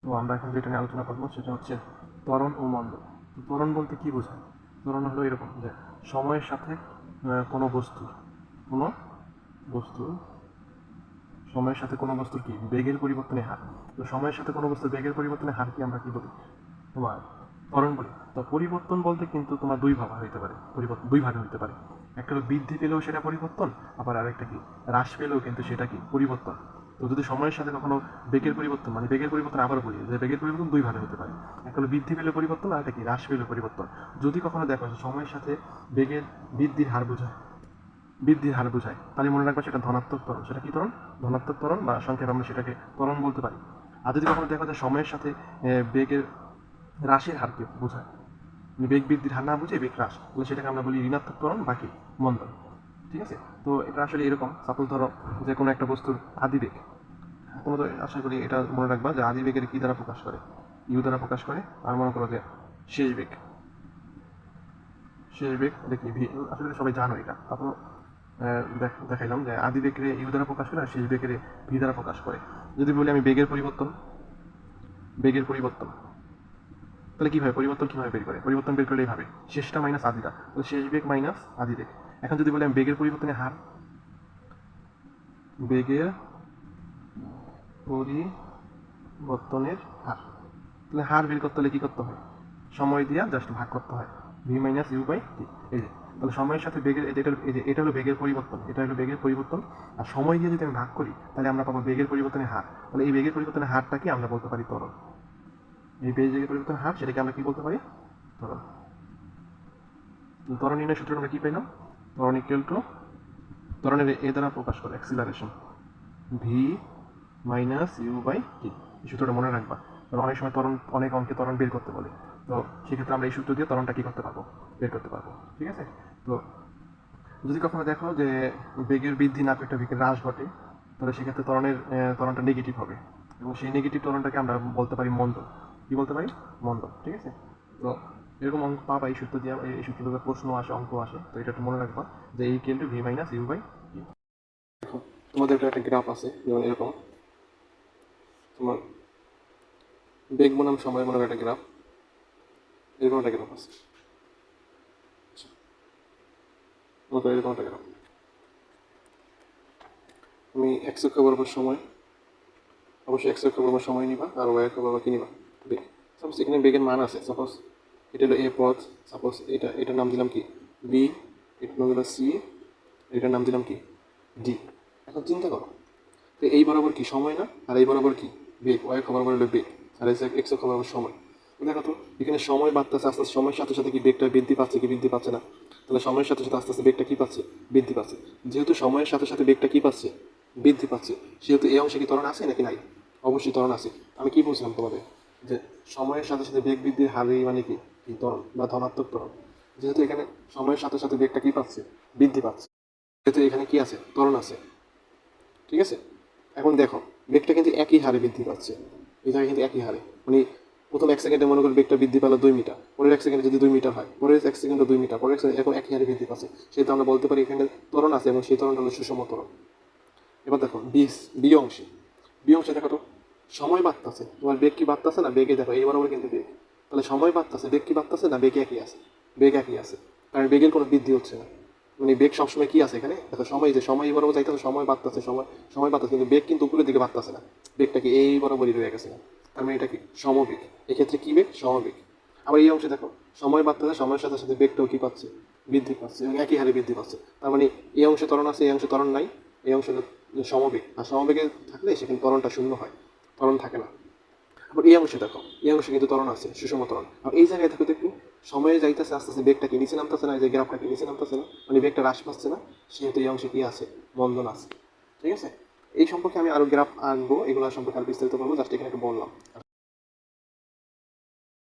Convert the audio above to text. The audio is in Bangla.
তো আমরা এখন যেটা নিয়ে আলোচনা করবো সেটা হচ্ছে ত্বরণ ও মন্দন। ত্বরণ বলতে কি বোঝায়? ত্বরণ হলো এরকম যে সময়ের সাথে কোনো বস্তুর সময়ের সাথে কোনো বস্তুর কি বেগের পরিবর্তনের হার। তো সময়ের সাথে কোনো বস্তুর বেগের পরিবর্তনের হার কি আমরা কি বলি? তোমার ত্বরণ বলি। তো পরিবর্তন বলতে কিন্তু তোমার দুই ভাবে হতে পারে, পরিবর্তন দুই ভাবে হতে পারে। একটা হলো বৃদ্ধি পেলেও সেটা পরিবর্তন, আবার আরেকটা কি হ্রাস পেলেও কিন্তু সেটা কি পরিবর্তন। তো যদি সময়ের সাথে কখনো বেগের পরিবর্তন, মানে বেগের পরিবর্তন আবার বলি যে বেগের পরিবর্তন দুই ভাবে হতে পারে। একটা হলো বৃদ্ধি পেলে পরিবর্তন, আর একটা কি হ্রাস পেলে পরিবর্তন। যদি কখনো দেখো যে সময়ের সাথে বেগের বৃদ্ধির হার বোঝায়, তাহলে মনে রাখবা সেটা ধনাত্মক ত্বরণ। সেটা কি ত্বরণ? ধনাত্মক ত্বরণ, বা সংক্ষেপে আমরা সেটাকে ত্বরণ বলতে পারি। আর যদি কখনো দেখো যে সময়ের সাথে বেগের হ্রাসের হারকে বোঝায়, মানে বেগ বৃদ্ধির হার না বুঝে বেগ হ্রাস, তাহলে সেটাকে আমরা বলি ঋণাত্মক ত্বরণ বাকি মন্দন। ঠিক আছে? তো এটা আসলে এরকম, সাপোজ ধরো যে কোনো একটা বস্তুর আদিবেগ, তোমরা তো আশা করি এটা মনে রাখবা যে আদিবেগের কি দ্বারা প্রকাশ করে, ইউ দ্বারা প্রকাশ করে। আর মনে করো যে শেষ বেগ, দেখি ভি, আসলে সবাই জানো এটা। তারপর দেখাইলাম যে আদি বেগরে ইউ দ্বারা প্রকাশ করে আর শেষ বেগরে ভি দ্বারা প্রকাশ করে। যদি বলি আমি বেগের পরিবর্তন, তাহলে কীভাবে বের করে? পরিবর্তন বের করলে এইভাবে, শেষটা মাইনাস আদিটা, তাহলে শেষ বেগ মাইনাস আদি বেগ। এখন যদি বলি আমি বেগের পরিবর্তনের হার, বেগের পরিবর্তনের হার, তাহলে হার বের করতে হলে কী করতে হয়? সময় দিয়া জাস্ট ভাগ করতে হয়, V minus U by T. এই যে, তাহলে সময়ের সাথে বেগের, এটা হলো বেগের পরিবর্তন, আর সময় দিয়ে যদি আমি ভাগ করি তাহলে আমরা পাবো বেগের পরিবর্তনের হার। তাহলে এই বেগের পরিবর্তনের হারটাকে আমরা বলতে পারি ত্বরণ। এই বেগের পরিবর্তনের হার, সেটাকে আমরা কি বলতে পারি? ত্বরণ। ত্বরণ নির্ণয় সূত্র আমরা কি পেলাম? ত্বরণ ইকুয়াল টু, ত্বরণের এ দ্বারা প্রকাশ করে acceleration, V minus U by T. এই সূত্রটা মনে রাখবা, কারণ অনেক সময় অনেক অঙ্কে ত্বরণ বের করতে বলে। তো সেক্ষেত্রে আমরা এই সূত্র দিয়ে ত্বরণটা কি করতে পারবো? বের করতে পারবো। ঠিক আছে? তো যদি কখনো দেখো যে বেগের বৃদ্ধি না পেয়ে বেগের হ্রাস ঘটে, তাহলে সেক্ষেত্রে ত্বরণটা নেগেটিভ হবে, এবং সেই নেগেটিভ ত্বরণটাকে আমরা বলতে পারি মন্দন। কি বলতে পারি? মন্দন। ঠিক আছে? তো এরকম অঙ্ক পাবা এই সূত্র দিয়ে, এই সূত্র দিয়ে প্রশ্ন আসে, অঙ্ক আসে। তো এটা একটু মনে রাখবা যে এই equal to V minus U by T. দেখো, তোমাদের একটা গ্রাফ আছে, যেমন এরকম তোমার বেগ বনাম সময় বনাম একটা গ্রাফ, এরকম একটা গ্রাফ আছে। এরকম একটা গ্রাফ, তুমি এক্স অক্ষ বরাবর সময়, অবশ্যই এক্স অক্ষ বরাবর সময় নিবা, আর ওয়াই অক্ষ বরাবর কি নিবা? বেগ। সাপোজ এখানে বেগের মান আছে, সাপোজ এটা হলো এ পথ, সাপোজ এটার নাম দিলাম কি বি, এটা হলো সি, এটার নাম দিলাম কি ডি। এখন চিন্তা করো, তো এই বরাবর কি সময় না, আর এই বরাবর কি বেগ, ওয়াই অক্ষ বরাবর হলো বেগ, আর এক্স অক্ষ বরাবর সময়। দেখো তো এখানে সময় বাড়তেছে আস্তে আস্তে, সময়ের সাথে সাথে কি বেগটা বৃদ্ধি পাচ্ছে কি বৃদ্ধি পাচ্ছে না? তাহলে সময়ের সাথে সাথে আস্তে আস্তে বেগটা কি পাচ্ছে? বৃদ্ধি পাচ্ছে। যেহেতু সময়ের সাথে সাথে বেগটা কি পাচ্ছে? বৃদ্ধি পাচ্ছে, সেহেতু এই অংশে কি ত্বরণ আছে নাকি নাই? অবশ্যই ত্বরণ আছে। আমি কি বলছিলাম তোমাদের, যে সময়ের সাথে সাথে বেগ বৃদ্ধির হারই মানে কি ত্বরণ বা ধনাত্মক ত্বরণ। যেহেতু এখানে সময়ের সাথে সাথে বেগটা কি পাচ্ছে? বৃদ্ধি পাচ্ছে, যেহেতু এখানে কি আছে? ত্বরণ আছে। ঠিক আছে? এখন দেখো, বেগটা কিন্তু একই হারে বৃদ্ধি পাচ্ছে, এই জায়গায় কিন্তু একই হারে, মানে প্রথম 1 সেকেন্ডে মনে করি বেগটা বৃদ্ধি পেলো 2 মিটার, পরের 1 সেকেন্ডে যদি 2 মিটার হয়, পরের 1 সেকেন্ডে 2 মিটার, পরের এখন একই হারে বৃদ্ধি পাচ্ছে, সেহেতু আমরা বলতে পারি এখানে ত্বরণ আছে, এবং সেই ত্বরণটা হলো সুষম ত্বরণ। এবার দেখো বি অংশে, দেখো তো সময় বাড়তেছে, তোমার বেগ কি বাড়তেছে না? বেগে দেখো এই বরাবর কিন্তু বেগ, তাহলে সময় বাড়তেছে, বেগ কি বাড়তেছে না? বেগ একই আছে, বেগ একই আছে, কারণ বেগের কোনো বৃদ্ধি হচ্ছে না। মানে বেগ সবসময় কি আছে এখানে? দেখো সময়, যে সময় এই বরাবর যাইতেছে, সময় বাড়তেছে, সময় বাড়তেছে, কিন্তু বেগ কিন্তু উপরের দিকে বাড়তেছে না, বেগটা কি এই বরাবরই রয়ে গেছে না। তার মানে এটা কি সমবেগ। এক্ষেত্রে কি বেগ? সমবেগ। আবার এই অংশে দেখো, সময় বাড়তেছে, সময়ের সাথে সাথে বেগটাও কি পাচ্ছে? বৃদ্ধি পাচ্ছে, এবং একই হারে বৃদ্ধি পাচ্ছে। তার মানে এই অংশে ত্বরণ আছে, এই অংশে ত্বরণ নাই। এই অংশে সমবেগ, আর সমবেগে থাকলে সেখানে ত্বরণটা শূন্য হয়, ত্বরণ থাকে না। আবার এই অংশে দেখো, এই অংশে কিন্তু ত্বরণ আছে, সুষম ত্বরণ। আর এই জায়গায় দেখো তো একটু, সময়ে যাইতেছে আস্তে আস্তে, বেগটা কি নিচে নামতেছে না? এই যে গ্রাফটা কি নিচে নামতেছে না? মানে বেগটা হ্রাস পাচ্ছে না, সেহেতু এই অংশে কি আছে? মন্দন আছে। ঠিক আছে? এই সম্পর্কে আমি আরো গ্রাফ আনবো, এগুলো সম্পর্কে আরো বিস্তারিত বলবো, জাস্ট এখানে একটু বললাম।